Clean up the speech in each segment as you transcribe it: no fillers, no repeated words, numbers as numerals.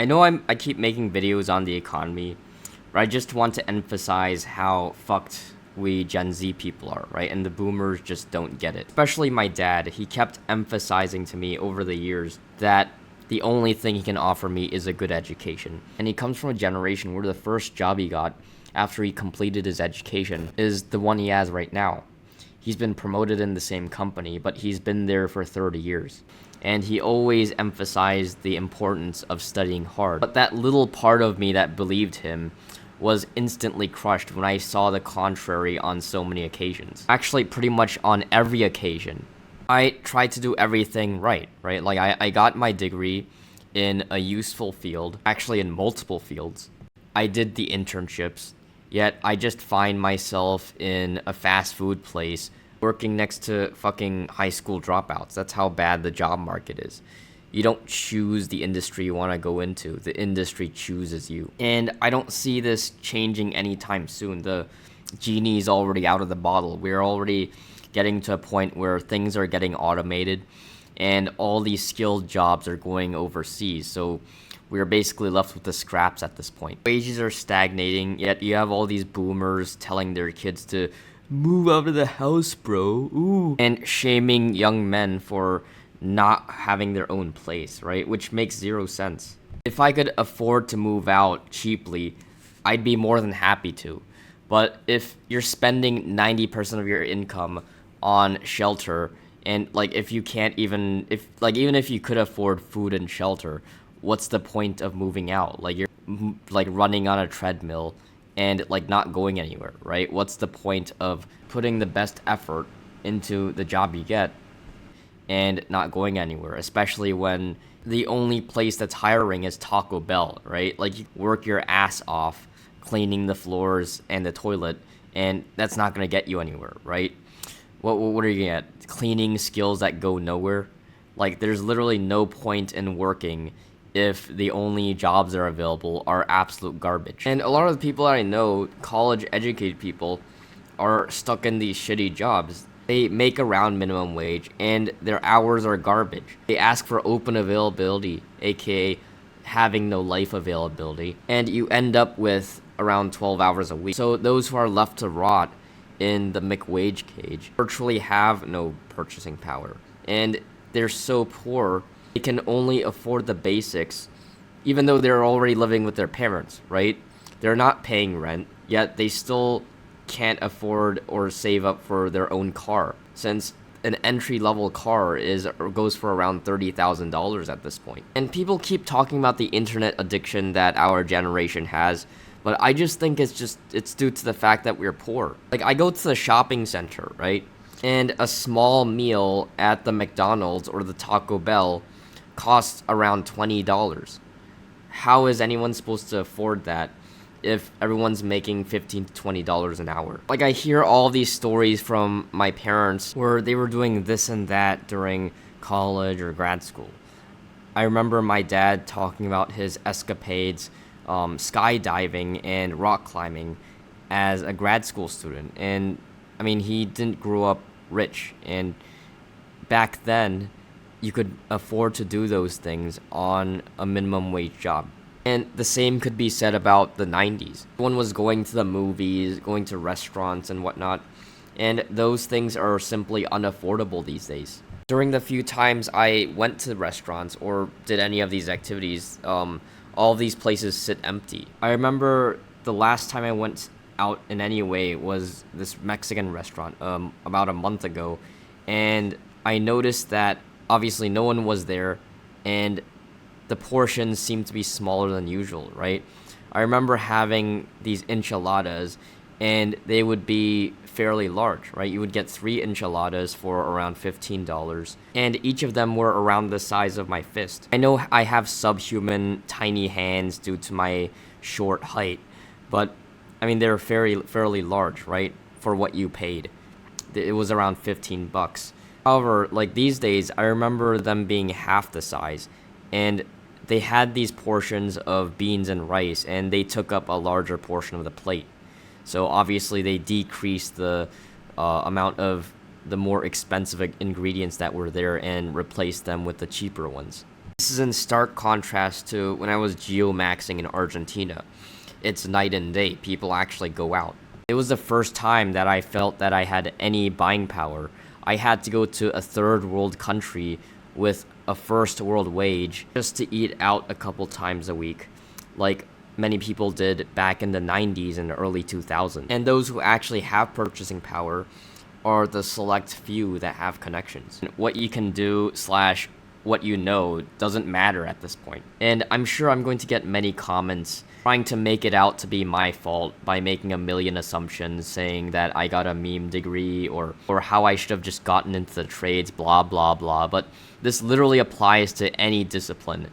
I know I keep making videos on the economy, but I just want to emphasize how fucked we Gen Z people are, right? And the boomers just don't get it. Especially my dad. He kept emphasizing to me over the years that the only thing he can offer me is a good education. And he comes from a generation where the first job he got after he completed his education is the one he has right now. He's been promoted in the same company, but he's been there for 30 years. And he always emphasized the importance of studying hard. But that little part of me that believed him was instantly crushed when I saw the contrary on so many occasions. Actually, pretty much on every occasion. I tried to do everything right? Like, I got my degree in a useful field, actually in multiple fields. I did the internships, yet I just find myself in a fast food place working next to fucking high school dropouts. That's how bad the job market is. You don't choose the industry you want to go into. The industry chooses you. And I don't see this changing anytime soon. The genie's already out of the bottle. We're already getting to a point where things are getting automated and all these skilled jobs are going overseas. So we're basically left with the scraps at this point. Wages are stagnating, yet you have all these boomers telling their kids to move out of the house, bro. Ooh. And shaming young men for not having their own place, right? Which makes zero sense. If I could afford to move out cheaply, I'd be more than happy to. But if you're spending 90% of your income on shelter, and like if you can't even even if you could afford food and shelter, what's the point of moving out? Like you're like running on a treadmill and like not going anywhere, right? What's the point of putting the best effort into the job you get and not going anywhere, especially when the only place that's hiring is Taco Bell, right? Like you work your ass off cleaning the floors and the toilet, and that's not gonna get you anywhere, right? What are you gonna get? Cleaning skills that go nowhere? Like there's literally no point in working if the only jobs that are available are absolute garbage. And a lot of the people that I know, college educated people, are stuck in these shitty jobs. They make around minimum wage and their hours are garbage. They ask for open availability, aka having no life availability, and you end up with around 12 hours a week. So those who are left to rot in the McWage cage virtually have no purchasing power. And they're so poor, they can only afford the basics, even though they're already living with their parents, right? They're not paying rent, yet they still can't afford or save up for their own car, since an entry-level car goes for around $30,000 at this point. And people keep talking about the internet addiction that our generation has, but I just think it's due to the fact that we're poor. Like I go to the shopping center, right? And a small meal at the McDonald's or the Taco Bell costs around $20. How is anyone supposed to afford that if everyone's making $15 to $20 an hour? Like I hear all these stories from my parents where they were doing this and that during college or grad school. I remember my dad talking about his escapades, skydiving and rock climbing as a grad school student. And I mean, he didn't grow up rich, and back then you could afford to do those things on a minimum wage job. And the same could be said about the 90s. Everyone was going to the movies, going to restaurants and whatnot, and those things are simply unaffordable these days. During the few times I went to restaurants or did any of these activities, all of these places sit empty. I remember the last time I went out in any way was this Mexican restaurant about a month ago, and I noticed that obviously no one was there, and the portions seemed to be smaller than usual, right? I remember having these enchiladas, and they would be fairly large, right? You would get 3 enchiladas for around $15, and each of them were around the size of my fist. I know I have subhuman tiny hands due to my short height, but I mean they're fairly large, right? For what you paid. It was around $15. However, like these days, I remember them being half the size, and they had these portions of beans and rice, and they took up a larger portion of the plate. So obviously they decreased the amount of the more expensive ingredients that were there and replaced them with the cheaper ones. This is in stark contrast to when I was geomaxing in Argentina. It's night and day. People actually go out. It was the first time that I felt that I had any buying power. I had to go to a third world country with a first world wage just to eat out a couple times a week, like many people did back in the 90s and early 2000s. And those who actually have purchasing power are the select few that have connections. What you can do slash what you know doesn't matter at this point. And I'm sure I'm going to get many comments trying to make it out to be my fault by making a million assumptions, saying that I got a meme degree or how I should have just gotten into the trades, blah blah blah. But this literally applies to any discipline.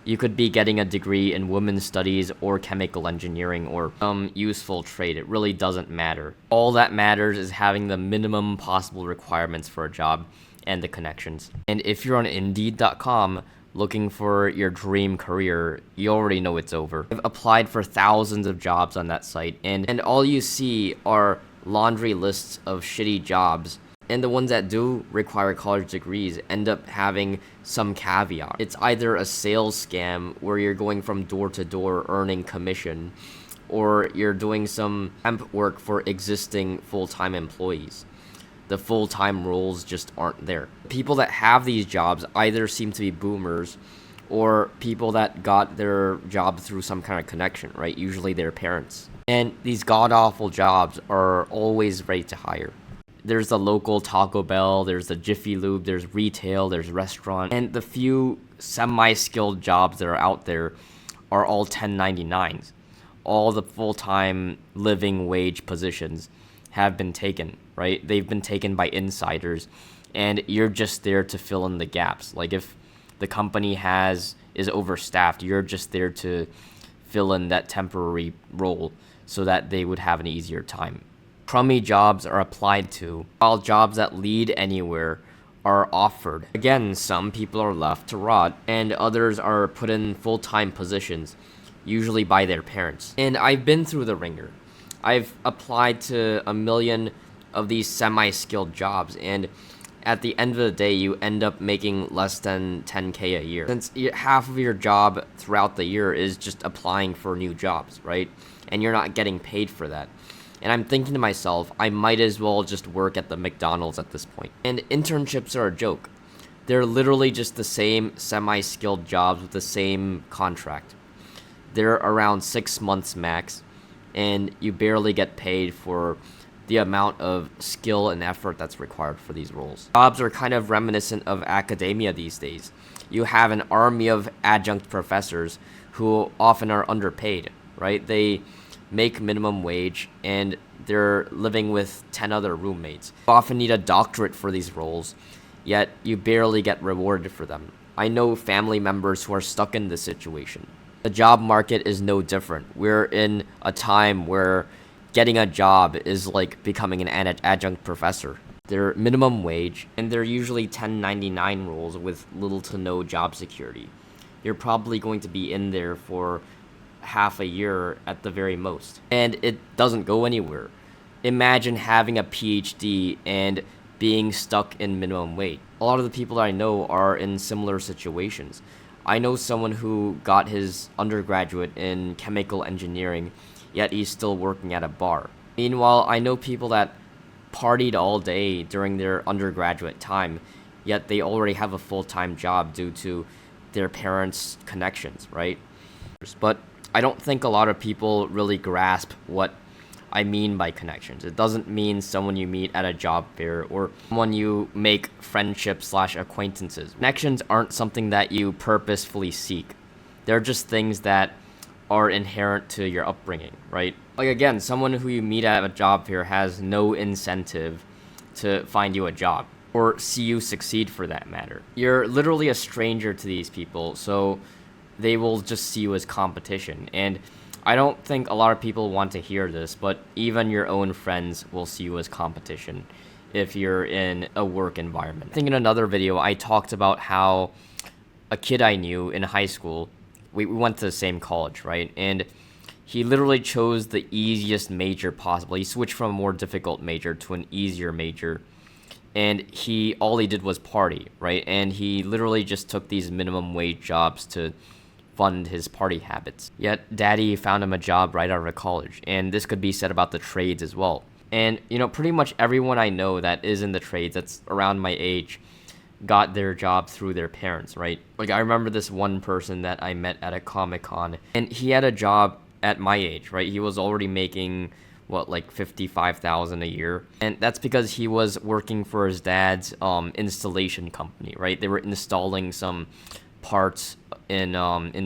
You could be getting a degree in women's studies or chemical engineering or some useful trade. It really doesn't matter. All that matters is having the minimum possible requirements for a job and the connections. And if you're on Indeed.com looking for your dream career, you already know it's over. I've applied for thousands of jobs on that site, and all you see are laundry lists of shitty jobs. And the ones that do require college degrees end up having some caveat. It's either a sales scam where you're going from door to door earning commission, or you're doing some temp work for existing full-time employees. The full-time roles just aren't there. People that have these jobs either seem to be boomers or people that got their job through some kind of connection, right? Usually their parents. And these god-awful jobs are always ready to hire. There's the local Taco Bell, there's the Jiffy Lube, there's retail, there's restaurant, and the few semi-skilled jobs that are out there are all 1099s. All the full-time living wage positions have been taken, right? They've been taken by insiders, and you're just there to fill in the gaps. Like if the company is overstaffed, you're just there to fill in that temporary role so that they would have an easier time. Crummy jobs are applied to, while jobs that lead anywhere are offered. Again, some people are left to rot, and others are put in full-time positions, usually by their parents. And I've been through the ringer. I've applied to a million of these semi-skilled jobs, and at the end of the day, you end up making less than 10K a year. Since half of your job throughout the year is just applying for new jobs, right? And you're not getting paid for that. And I'm thinking to myself, I might as well just work at the McDonald's at this point. And internships are a joke. They're literally just the same semi-skilled jobs with the same contract. They're around 6 months max, and you barely get paid for the amount of skill and effort that's required for these roles. Jobs are kind of reminiscent of academia these days. You have an army of adjunct professors who often are underpaid, right? They make minimum wage and they're living with 10 other roommates. You often need a doctorate for these roles, yet you barely get rewarded for them. I know family members who are stuck in this situation. The job market is no different. We're in a time where getting a job is like becoming an adjunct professor. They're minimum wage, and they're usually 1099 roles with little to no job security. You're probably going to be in there for half a year at the very most, and it doesn't go anywhere. Imagine having a PhD and being stuck in minimum wage. A lot of the people that I know are in similar situations. I know someone who got his undergraduate in chemical engineering, yet he's still working at a bar. Meanwhile, I know people that partied all day during their undergraduate time, yet they already have a full-time job due to their parents' connections, right? But I don't think a lot of people really grasp what I mean by connections. It doesn't mean someone you meet at a job fair or someone you make friendship/acquaintances. Connections aren't something that you purposefully seek. They're just things that are inherent to your upbringing, right? Like again, someone who you meet at a job fair has no incentive to find you a job or see you succeed for that matter. You're literally a stranger to these people, so they will just see you as competition. And I don't think a lot of people want to hear this, but even your own friends will see you as competition if you're in a work environment. I think in another video, I talked about how a kid I knew in high school, we went to the same college, right? And he literally chose the easiest major possible. He switched from a more difficult major to an easier major. and all he did was party, right? And he literally just took these minimum wage jobs to fund his party habits. Yet daddy found him a job right out of college, and this could be said about the trades as well. And pretty much everyone I know that is in the trades that's around my age got their job through their parents, right? Like I remember this one person that I met at a Comic-Con, and he had a job at my age, right? He was already making what, like 55,000 a year, and that's because he was working for his dad's installation company, right? They were installing some parts in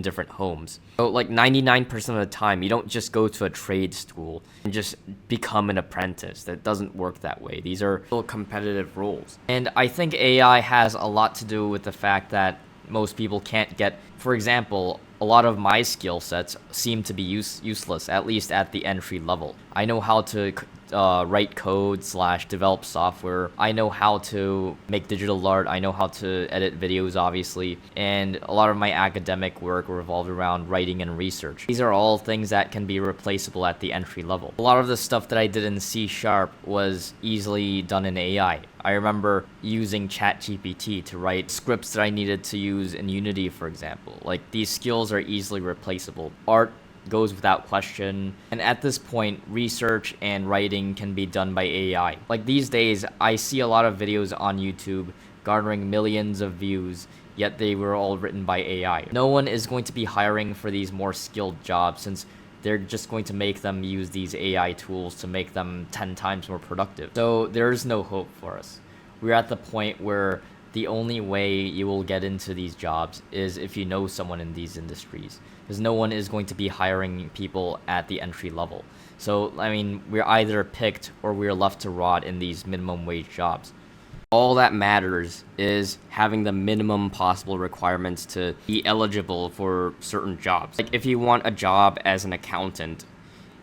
different homes. So like 99% of the time, you don't just go to a trade school and just become an apprentice. That doesn't work that way. These are still competitive roles. And I think AI has a lot to do with the fact that most people can't get, for example, a lot of my skill sets seem to be useless, at least at the entry level. I know how to write code / develop software. I know how to make digital art. I know how to edit videos, obviously. And a lot of my academic work revolved around writing and research. These are all things that can be replaceable at the entry level. A lot of the stuff that I did in C# was easily done in AI. I remember using ChatGPT to write scripts that I needed to use in Unity, for example. Like, these skills are easily replaceable. Art goes without question, and at this point, research and writing can be done by AI. Like, these days, I see a lot of videos on YouTube garnering millions of views, yet they were all written by AI. No one is going to be hiring for these more skilled jobs, since they're just going to make them use these AI tools to make them 10 times more productive. So there's no hope for us. We're at the point where the only way you will get into these jobs is if you know someone in these industries, because no one is going to be hiring people at the entry level. So, I mean, we're either picked or we're left to rot in these minimum wage jobs. All that matters is having the minimum possible requirements to be eligible for certain jobs. Like, if you want a job as an accountant,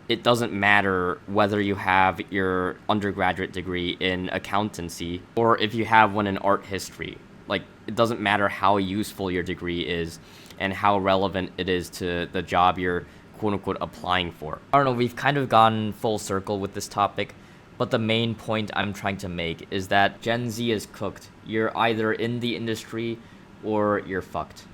it doesn't matter whether you have your undergraduate degree in accountancy or if you have one in art history. Like, it doesn't matter how useful your degree is and how relevant it is to the job you're quote-unquote applying for. I don't know, we've kind of gone full circle with this topic, but the main point I'm trying to make is that Gen Z is cooked. You're either in the industry or you're fucked.